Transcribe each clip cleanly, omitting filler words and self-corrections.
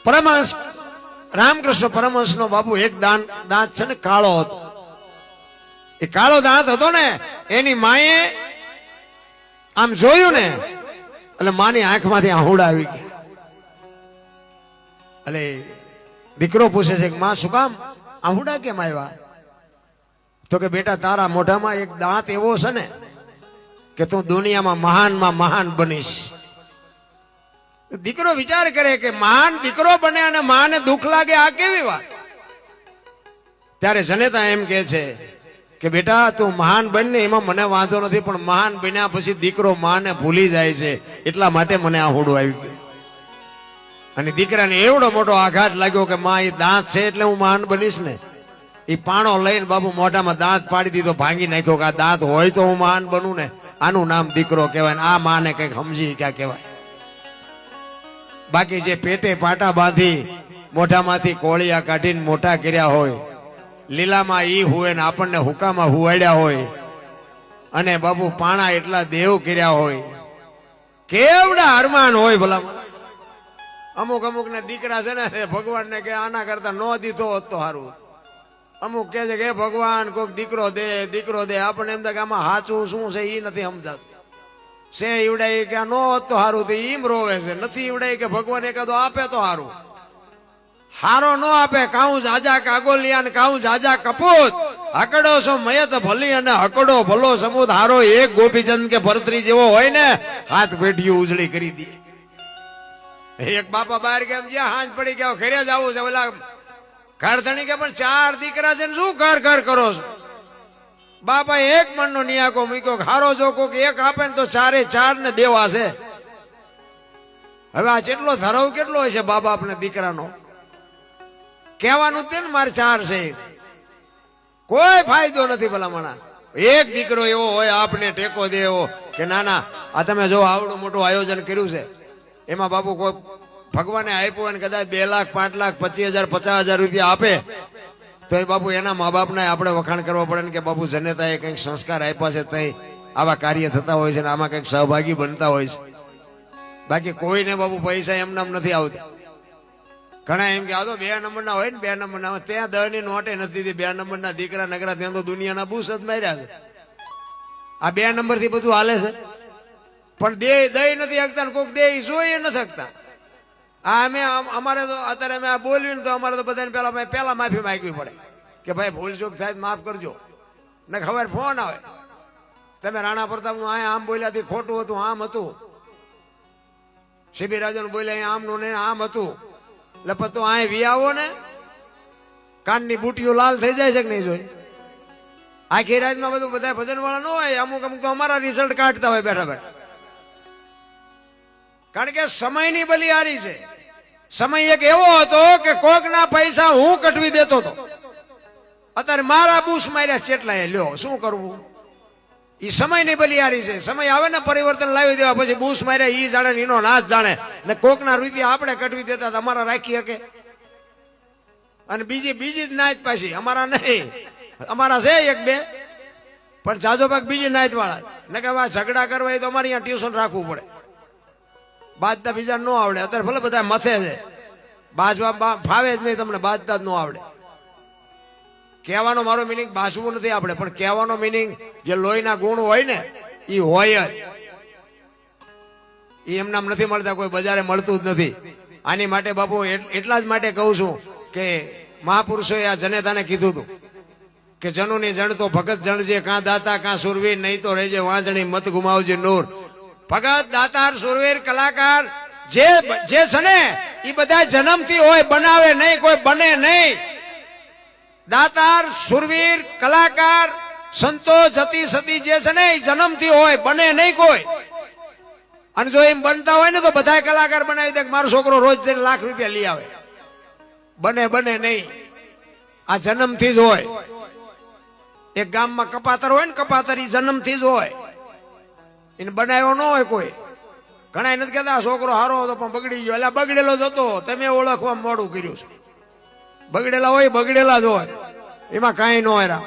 પરમહંસ રામકૃષ્ણ પરમહંસ નો બાપુ એક દાંત છે ને કાળો હતો. એ કાળો દાંત હતો ને એની માએ આમ જોયું ને એટલે માની આંખમાંથી આહુડા આવી ગયા. એટલે દીકરો પૂછે છે કે માં શું કામ આહુડા કેમ આવ્યા? તો કે બેટા તારા મોઢામાં એક દાંત એવો છે ને કે તું દુનિયામાં મહાન બનીશ. દીકરો વિચાર કરે કે મહાન દીકરો બને અને માને દુઃખ લાગે, આ કેવી વાત? ત્યારે જનેતા એમ કે છે કે બેટા તું મહાન બનને એમાં મને વાંધો નથી, પણ મહાન બન્યા પછી દીકરો માને ભૂલી જાય છે એટલા માટે મને આ હોડું આવી ગયું. અને દીકરાને એવડો મોટો આઘાત લાગ્યો કે માં એ દાંત છે એટલે હું મહાન બનીશ ને. એ પાણો લઈને બાબુ મોઢામાં દાંત પાડી દીધો, ભાંગી નાખ્યો કે આ દાંત હોય તો હું મહાન બનું ને. આનું નામ દીકરો કહેવાય ને આ માને કઈક સમજી ક્યાં કહેવાય. બાકી જે પેટે પાટા બાંધી મોઢામાંથી કોળિયા કાઢીને મોટા કર્યા હોય, લીલામાં ઈ હુએ ને આપણને હુકામાં હુવાડ્યા હોય, અને બાપુ પાણા એટલા દેવ કર્યા હોય, કેવડા અરમાન હોય ભલા. અમુક ને દીકરા છે ને ભગવાનને કે આના કરતા નો દીધો હોત તો સારું. અમુક કે છે કે ભગવાન કોઈક દીકરો દે. આપણને એમ થાય કે આમાં સાચું શું છે એ નથી સમજાતું. સે ઈવડાય કે નો હોત તો સારું, તો ઈમ રોવે છે. નથી ઈવડાય કે ભગવાન એકાદો આપે તો સારું. હારો નો આપે, કાઉ જાજા કાગોલિયા ને કાઉ જાજા કપૂત, હકડો છો મયત ભલી અને હકડો ભલો સમૂત. હારો એક ગોપીચંદ કે ભરતરી જેવો હોય ને હાથ પેઢીઓ ઉજળી કરી દે. એક બાપા બહાર કેમ ગયા, હાંજ પડી ગયા, ઘરે જવું છે. ઓલા ઘર ધણી કે પણ 4 દીકરા છે ને શું ઘર કરો છો? બાપા એક મણનો નિયાકો મૂક્યો, હારો જો કોક એક આપે ને તો 4 ને દેવા છે. હવે આ જેટલો ધરાવ કેટલો હોય છે બાબા આપણે દીકરાનો. કહેવાનું તે ને મારે 4 છે, કોઈ ફાયદો નથી ભલામણા. એક દીકરો એવો હોય આપને ટેકો દે એવો કે ના ના આ તમે જો આવડું મોટું આયોજન કર્યું છે, એમાં બાપુ કોઈ ભગવાને આપ્યું હોય ને કદાચ 2 લાખ 5 લાખ 25,000 50,000 રૂપિયા આપે તો એ બાપુ એના મા બાપને આપણે વખાણ કરવા પડે ને કે બાપુ જનેતાએ કંઈક સંસ્કાર આપ્યા છે, તઈ આવા કાર્ય થતા હોય છે ને આમાં કંઈક સહભાગી બનતા હોય છે. બાકી કોઈને બાપુ પૈસા એમનામ નથી આવતા. ઘણા એમ કે આ તો 2 નંબરના હોય ને 2 નંબરના, ત્યાં 10 ની નોટે નથી દીધી. 2 નંબરના દીકરા નગરા ત્યાં તો દુનિયાના બુસ જ માર્યા છે. આ 2 નંબર થી બધું હાલે છે, પણ દઈ નથી શકતા ને કોઈક દે જોઈ નથી શકતા. આ અમે અમારે તો અત્યારે અમે આ બોલ્યું ને તો અમારે તો બધાને પેલા માફી માંગવી પડે કે ભાઈ ભૂલ ચૂક થાય માફ કરજો. ને ખબર ફોન આવે તમે રાણા પ્રતાપ નું આમ બોલ્યાથી ખોટું હતું, આમ હતું. શિબિર રાજન બોલ્યા આમનું ને આમ હતું. એટલે પછી તો આ વી આવો ને કાનની બુટીઓ લાલ થઈ જાય છે કે નહીં જોઈ? આખી રાતમાં બધું બધા ભજન વાળા ન હોય, અમુક તો અમારા રિઝલ્ટ કાઢતા હોય બેઠા બેઠા. કારણ કે સમયની બલિહારી છે. સમય એક એવો હતો કે કોકના પૈસા હું કટવી દેતો હતો. અત્યારે મારા બુશ માર્યા કેટલાય, લ્યો શું કરવું? એ સમયની બલિહારી છે. સમય આવે ને પરિવર્તન લાવી દેવા, પછી બુશ માર્યા ઈ જાણે એનો નાચ જાણે. ને કોકના રૂપિયા આપણે કટવી દેતા અમારા રાખી શકે? અને બીજી જ નાચ પાછી અમારા નહીં. અમારા છે 1-2 પણ જાજો ભાગ બીજી નાચ વાળા ને કે ઝઘડા કરવા એ તો અમારે અહીંયા ટ્યુશન રાખવું પડે. બાજતા બીજા ન આવડે. અત્યારે ભલે બધા મથે છે, બાજવા ફાવે જ નહીં તમને, બાજતા જ ન આવડે. કહેવાનો મારો મિનિંગ બાજવું નથી આપણે, પણ કહેવાનો મિનિંગ જે લોહીના ગુણ હોય ને એ હોય જ. એ એમનામ નથી મળતા, કોઈ બજારે મળતું જ નથી. આની માટે બાપુ એટલા જ માટે કહું છું કે મહાપુરુષોએ આ જનેતાને કીધું હતું કે જનુની જણ તો ભગત જણજે, કાં દાતા કાં સુરવીર, નહીં તો રહેજે વાંજણી, મત ગુમાવજે નૂર. ભગત દાતાર સુરવીર કલાકાર જે છે ને એ બધા જન્મથી હોય, બનાવે નહીં, કોઈ બને નહીં. દાતાર સુરવીર કલાકાર સંતો જતી સતી જે છે ને એ જન્મથી હોય, બને નહીં કોઈ. અને જો એમ બનતા હોય ને તો બધા કલાકાર બનાવી દે. મારો છોકરો રોજ જઈને લાખ રૂપિયા લઈ આવે, બને નહીં. આ જન્મથી જ હોય. એક ગામમાં કપાતર હોય ને, કપાતર એ જન્મથી જ હોય, એને બનાવ્યો ન હોય કોઈ. ઘણા નથી કહેતા છોકરો હારો હતો પણ બગડી ગયો. એટલે બગડેલો જ હતો, તમે ઓળખવા મોડું કર્યું છે. બગડેલા હોય બગડેલા જ હોય, એમાં કાંઈ ન હોય.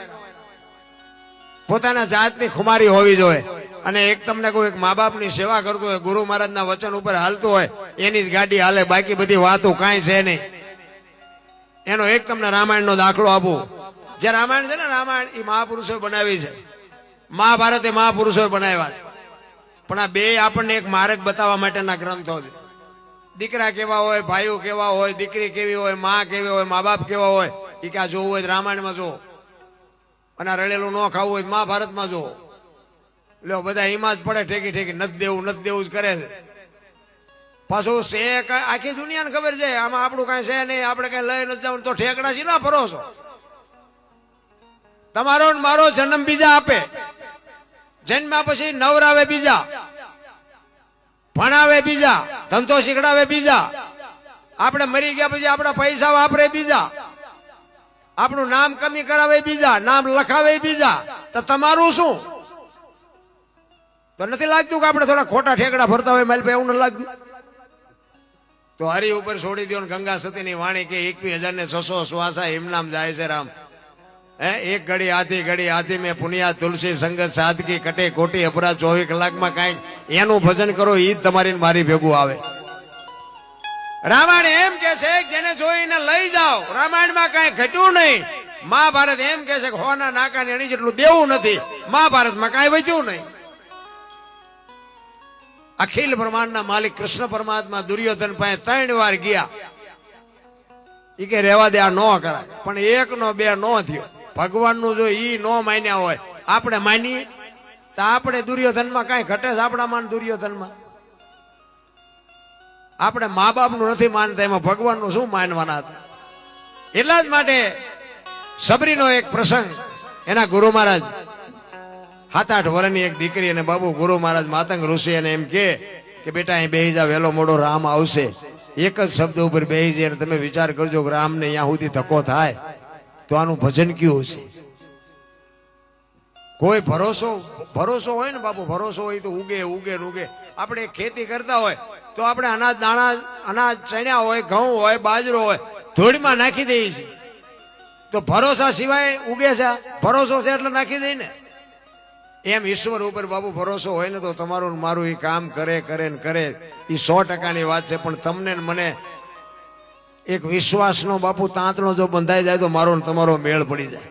પોતાના જાતની ખુમારી હોવી જોઈએ. અને એક તમને કોઈ એક મા બાપની સેવા કરતો હોય, ગુરુ મહારાજના વચન ઉપર હાલતું હોય, એની જ ગાડી હાલે, બાકી બધી વાતો કાંઈ છે નહીં. એનો એક તમને રામાયણનો દાખલો આપું. જે રામાયણ છે ને, રામાયણ એ મહાપુરુષોએ બનાવી છે, મહાભારત એ મહાપુરુષોએ બનાવ્યા છે. પણ આ બે આપણને એક માર્ગ બતાવવા માટેના ગ્રંથો છે. દીકરા કેવા હોય, ભાઈઓ કેવા હોય, દીકરી કેવી હોય, માં કેવી હોય, મા બાપ કેવા હોય, એ ક્યાં જોવું હોય રામાયણમાં જો, અને રળેલું ન ખાવું હોય મહાભારતમાં જો. લ્યો બધા હિમાજ પડે ઠેકી ઠેકી, નથી દેવું જ કરે છે. પાછું છે આખી દુનિયાને ખબર છે આમાં આપણું કઈ છે નહીં, આપણે કઈ લઈ નથી જવું, તો ઠેકડા છે ના ભરોસો. તમારો ને મારો જન્મ બીજા આપે, જન્મ્યા પછી નવરાવે બીજા, ભણાવે બીજા, ધંધો શીખડાવે બીજા, આપણે મરી ગયા પછી આપણા પૈસા વાપરે બીજા, આપણું નામ કમી કરાવે બીજા, નામ લખાવે બીજા. તો તમારું શું? તો નથી લાગતું કે આપણે થોડા ખોટા ઠેકડા ભરતા હોય મારી પાસે? એવું નથી લાગતું? તો હરી ઉપર છોડી દો. ગંગા સતીની વાણી કે 21,600 શ્વાસા હિમનામ જાય છે રામ. એક ઘડી હાથી મેં પુનિયા તુલસી સંગત સાદગી કટે કોટી અપરાધ 24 કલાકમાં કાંઈક એનું ભજન કરો, ઈ જ તમારી મારી ભેગું આવે. રામાયણ એમ કે છે જેને જોઈને લઈ જાઓ, રામાયણમાં કાંઈ ઘટ્યું નહીં. મહાભારત એમ કે છે કે હોના નાકા એની જેટલું દેવું નથી, મહાભારતમાં કાંઈ વધ્યું નહીં. અખિલ બ્રહ્માંડના માલિક કૃષ્ણ પરમાત્મા દુર્યોધન પાસે 3 વાર ગયા. ઈ કે રહેવા દે, આ નો કરાય. પણ 1 નો 2 નો થયો. ભગવાનનું જો ઈ નો માન્યા હોય, આપણે માનીએ તો આપણે દુર્યોધનમાં કાંઈ ઘટે છે? આપણામાં દુર્યોધનમાં આપણે મા બાપનું નથી માનતા, એમાં ભગવાનનું શું માનવાના હતા? એટલા જ માટે સબરીનો એક પ્રસંગ, એના ગુરુ મહારાજ 7-8 વર્ષની એક દીકરી અને બાબુ ગુરુ મહારાજ માતંગ ઋષિ એને એમ કે બેટા અહીં બેહી જા, વહેલો મોડો રામ આવશે. એક જ શબ્દ ઉપર બેહી જાય. તમે વિચાર કરજો કે રામને અહીંયા સુધી ધક્કો થાય તો આનું ભજન કયું છે? કોઈ ભરોસો હોય ને બાપુ, ભરોસો હોય તો ઉગે ને ઉગે. આપણે ખેતી કરતા હોય તો આપણે અનાજ ચણ્યા હોય, ઘઉં હોય, બાજરો હોય, ધૂળમાં નાખી દઈએ છીએ. તો ભરોસા સિવાય ઉગે છે? ભરોસો છે એટલે નાખી દઈ ને. એમ ઈશ્વર ઉપર બાપુ ભરોસો હોય ને તો તમારું મારું એ કામ કરે એ 100%ની વાત છે. પણ તમને ને મને એક વિશ્વાસનો બાપુ તાંતણો જો બંધાઈ જાય તો મારો ને તમારો મેળ પડી જાય.